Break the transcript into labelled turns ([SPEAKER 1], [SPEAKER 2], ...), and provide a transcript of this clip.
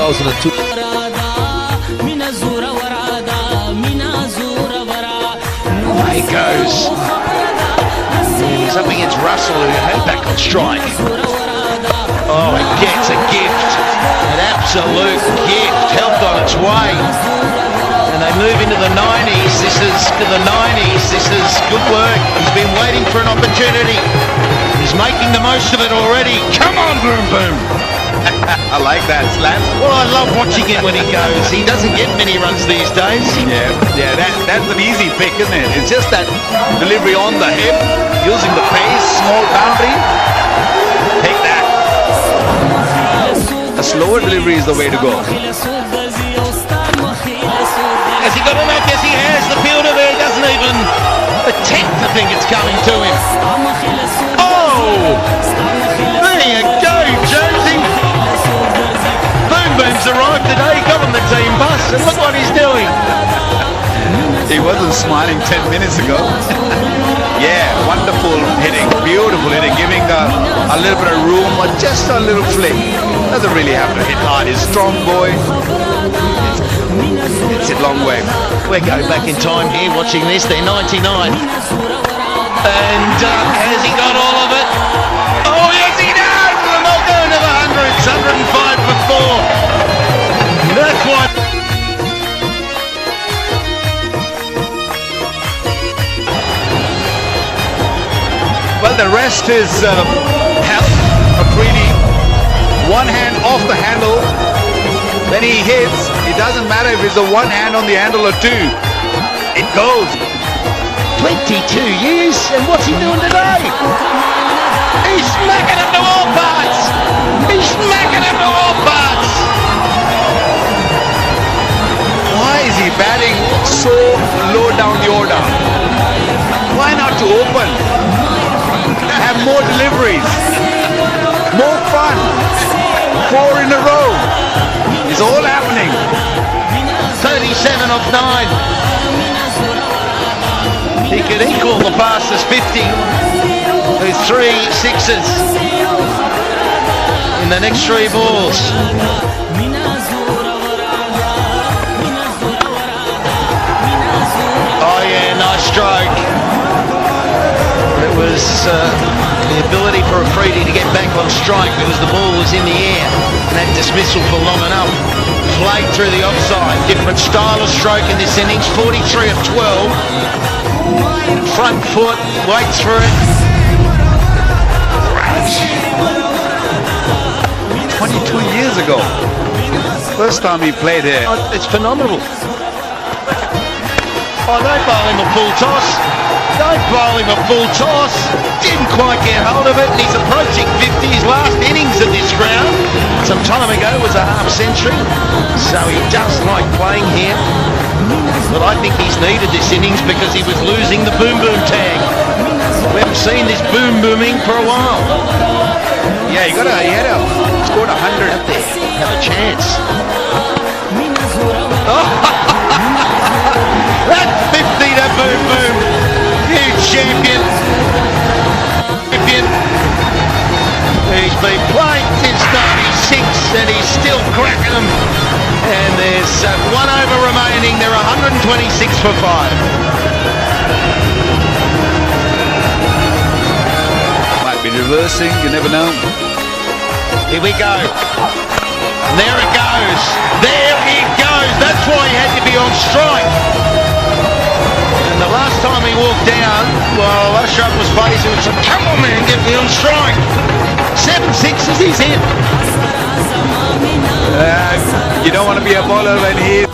[SPEAKER 1] 2002.
[SPEAKER 2] He goes. He's up against Russell, who had back on strike. Oh, he gets a gift. An absolute gift. Helped on its way. And they move into the 90s. This is the 90s. This is good work. He's been waiting for an opportunity. He's making the most of it already. Come on, Boom Boom.
[SPEAKER 3] I like that, Slats.
[SPEAKER 2] Well, I love watching him when he goes. He doesn't get many runs these days.
[SPEAKER 3] Yeah, that's an easy pick, isn't it? It's just that delivery on the hip, using the pace, small boundary. Take that. A slower delivery is the way to go.
[SPEAKER 2] Has he got enough? Yes, he has. The fielder there doesn't even attempt to think it's coming to him. Oh! There you go, Josie. Boom Boom's arrived today, got on the team bus, and look what he's doing.
[SPEAKER 3] He wasn't smiling 10 minutes ago. Yeah, wonderful hitting, beautiful hitting, giving a little bit of room or just a little flick. Doesn't really have to hit hard. He's a strong boy. It's a long way.
[SPEAKER 2] We're going back in time here watching this. They're 99. And has he got all of it? Oh, yes, he does! The knockdown of 100s, 105 for 4. That's why.
[SPEAKER 3] Well, the rest is help. Afridi, one hand off the handle. When he hits, it doesn't matter if it's a one hand on the handle or two. It goes.
[SPEAKER 2] 22 years, and what's he doing today? He's smacking him to all parts! He's smacking him to all parts!
[SPEAKER 3] Why is he batting so low down the order? Why not to open? Have more deliveries. More fun. 4 in a row. It's all happening.
[SPEAKER 2] 37 of 9. He could equal the fastest 50 with 3 sixes in the next 3 balls. Oh yeah, nice stroke. It was the ability for Afridi to get back on strike because the ball was in the air, and that dismissal for long enough. Played through the offside. Different style of stroke in this innings. 43 of 12. Front foot, waits for it.
[SPEAKER 3] 22 years ago. First time he played here.
[SPEAKER 2] It's phenomenal. Oh, don't bowl him a full toss. Don't bowl him a full toss. Didn't quite get hold of it, and he's approaching 50. His last innings of this round some time ago was a half century, so he does like playing here. But I think he's needed this innings because he was losing the boom boom tag. We haven't seen this boom booming for a while.
[SPEAKER 3] Yeah, he had scored 100
[SPEAKER 2] out there. Have a chance. That's 50 to boom boom. Huge champion. He's been playing since 96 and he's still cracking them. And there's 1 over remaining. They're 126 for 5.
[SPEAKER 3] Might be reversing, you never know.
[SPEAKER 2] Here we go. There it goes. There it goes. That's why he had to be on strike. And the last time he walked down, well, Ashraf was facing and said, come on man, get me on strike. 7 sixes he's in.
[SPEAKER 3] You don't want to be a bowler when he's